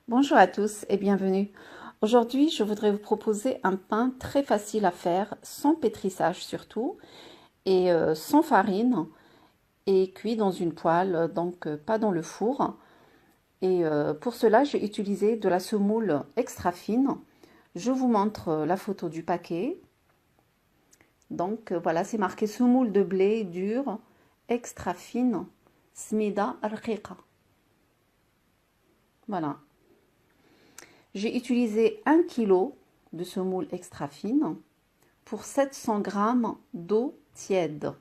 Bonjour à tous et bienvenue. Aujourd'hui, je voudrais vous proposer un pain très facile à faire, sans pétrissage surtout, et sans farine, et cuit dans une poêle, donc pas dans le four. Et pour cela, j'ai utilisé de la semoule extra fine. Je vous montre la photo du paquet. Donc voilà, c'est marqué semoule de blé dur, extra fine, smida al-Riqa. Voilà. J'ai utilisé 1 kg de semoule extra fine pour 700 g d'eau tiède,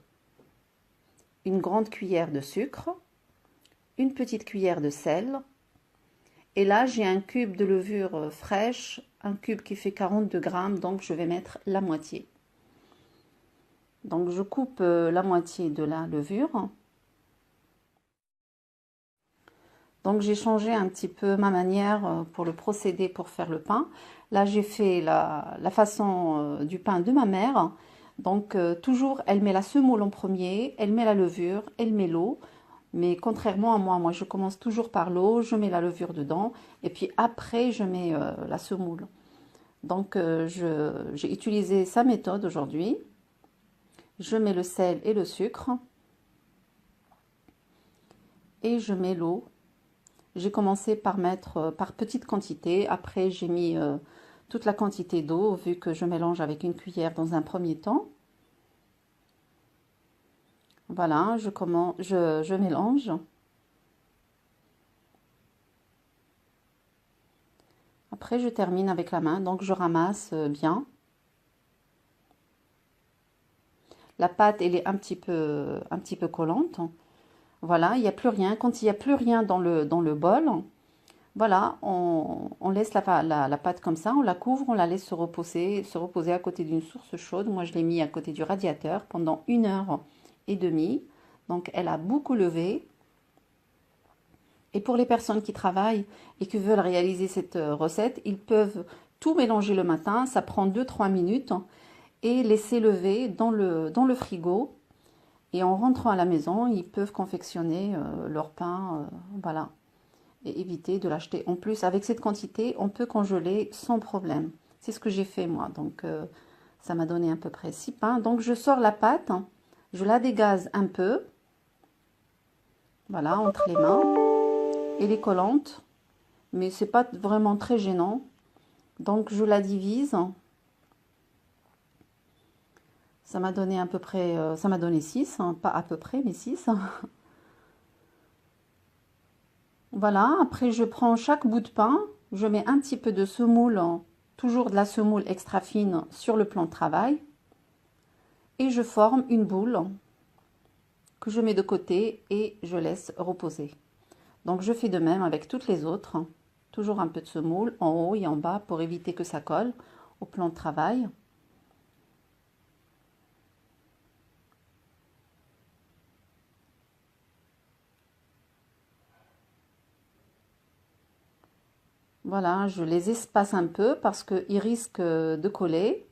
une grande cuillère de sucre, une petite cuillère de sel. Et là, j'ai un cube de levure fraîche, un cube qui fait 42 grammes, donc je vais mettre la moitié. Donc je coupe la moitié de la levure. Donc j'ai changé un petit peu ma manière pour le procédé pour faire le pain. Là j'ai fait la façon du pain de ma mère. Donc toujours elle met la semoule en premier, elle met la levure, elle met l'eau. Mais contrairement à moi, je commence toujours par l'eau, je mets la levure dedans et puis après je mets la semoule. Donc j'ai utilisé sa méthode aujourd'hui. Je mets le sel et le sucre et je mets l'eau. J'ai commencé par mettre par petite quantité, après j'ai mis toute la quantité d'eau vu que je mélange avec une cuillère dans un premier temps. Voilà, je mélange. Après je termine avec la main, donc je ramasse bien. La pâte elle est un petit peu collante. Voilà, il n'y a plus rien. Quand il n'y a plus rien dans le bol, voilà, on laisse la pâte comme ça, on la couvre, on la laisse se reposer à côté d'une source chaude. Moi, je l'ai mis à côté du radiateur pendant 1 h 30. Donc, elle a beaucoup levé. Et pour les personnes qui travaillent et qui veulent réaliser cette recette, ils peuvent tout mélanger le matin. Ça prend 2-3 minutes et laisser lever dans le frigo. Et en rentrant à la maison, ils peuvent confectionner leur pain, voilà. Et éviter de l'acheter. En plus, avec cette quantité, on peut congeler sans problème. C'est ce que j'ai fait moi. Donc, ça m'a donné à peu près 6 pains. Donc, je sors la pâte, je la dégaze un peu. Voilà, entre les mains. Elle est collante, mais c'est pas vraiment très gênant. Donc, je la divise. Ça m'a donné à peu près, ça m'a donné 6, hein, pas à peu près, mais 6. Voilà, après je prends chaque bout de pain, je mets un petit peu de semoule, toujours de la semoule extra fine sur le plan de travail. Et je forme une boule que je mets de côté et je laisse reposer. Donc je fais de même avec toutes les autres. Toujours un peu de semoule en haut et en bas pour éviter que ça colle au plan de travail. Voilà, je les espace un peu parce qu'ils risquent de coller.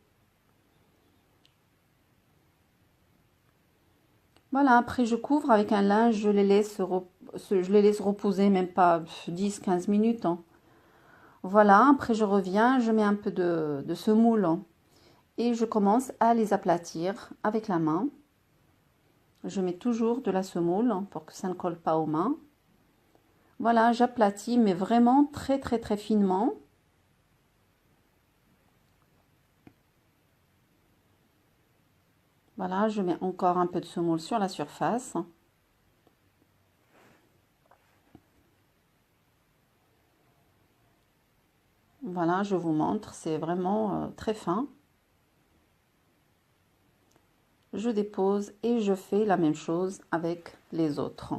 Voilà, après je couvre avec un linge, je les laisse reposer même pas 10-15 minutes, hein. Voilà, après je reviens, je mets un peu de semoule et je commence à les aplatir avec la main. Je mets toujours de la semoule pour que ça ne colle pas aux mains. Voilà, j'aplatis, mais vraiment très très très finement. Voilà, je mets encore un peu de semoule sur la surface. Voilà, je vous montre, c'est vraiment très fin. Je dépose et je fais la même chose avec les autres.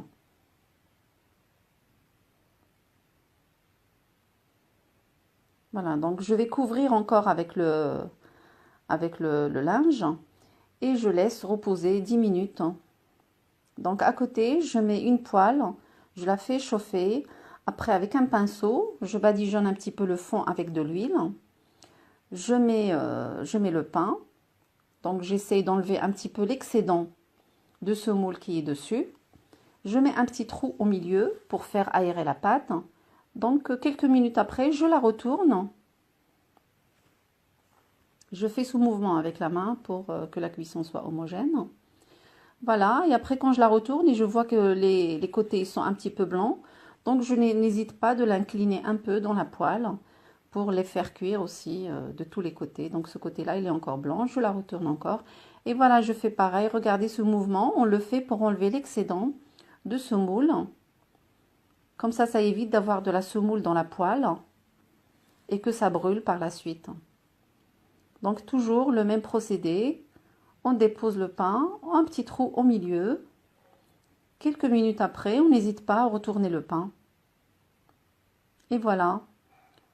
Voilà, donc je vais couvrir encore avec le linge et je laisse reposer 10 minutes. Donc à côté, je mets une poêle, je la fais chauffer. Après, avec un pinceau, je badigeonne un petit peu le fond avec de l'huile. Je mets le pain. Donc j'essaye d'enlever un petit peu l'excédent de semoule qui est dessus. Je mets un petit trou au milieu pour faire aérer la pâte. Donc, quelques minutes après, je la retourne. Je fais sous mouvement avec la main pour que la cuisson soit homogène. Voilà, et après quand je la retourne et je vois que les côtés sont un petit peu blancs, donc je n'hésite pas de l'incliner un peu dans la poêle pour les faire cuire aussi de tous les côtés. Donc ce côté-là, il est encore blanc, je la retourne encore. Et voilà, je fais pareil, regardez ce mouvement, on le fait pour enlever l'excédent de semoule. Comme ça évite d'avoir de la semoule dans la poêle et que ça brûle par la suite. Donc toujours le même procédé. On dépose le pain, un petit trou au milieu. Quelques minutes après, on n'hésite pas à retourner le pain. Et voilà.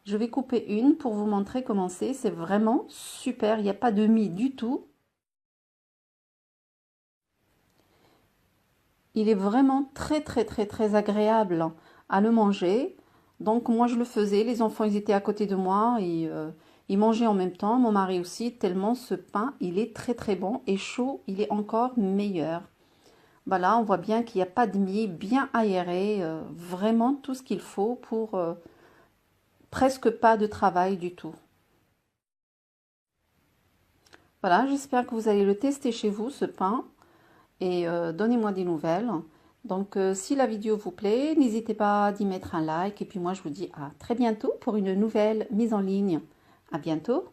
Je vais couper une pour vous montrer comment c'est. C'est vraiment super. Il n'y a pas de mie du tout. Il est vraiment très agréable à le manger. Donc moi je le faisais. Les enfants ils étaient à côté de moi et ils mangeaient en même temps. Mon mari aussi. Tellement ce pain il est très bon et chaud il est encore meilleur. Voilà, on voit bien qu'il n'y a pas de mie, bien aéré, vraiment tout ce qu'il faut pour presque pas de travail du tout. Voilà, j'espère que vous allez le tester chez vous, ce pain, et donnez-moi des nouvelles. Donc, si la vidéo vous plaît, n'hésitez pas d'y mettre un like, et puis moi je vous dis à très bientôt pour une nouvelle mise en ligne. À bientôt!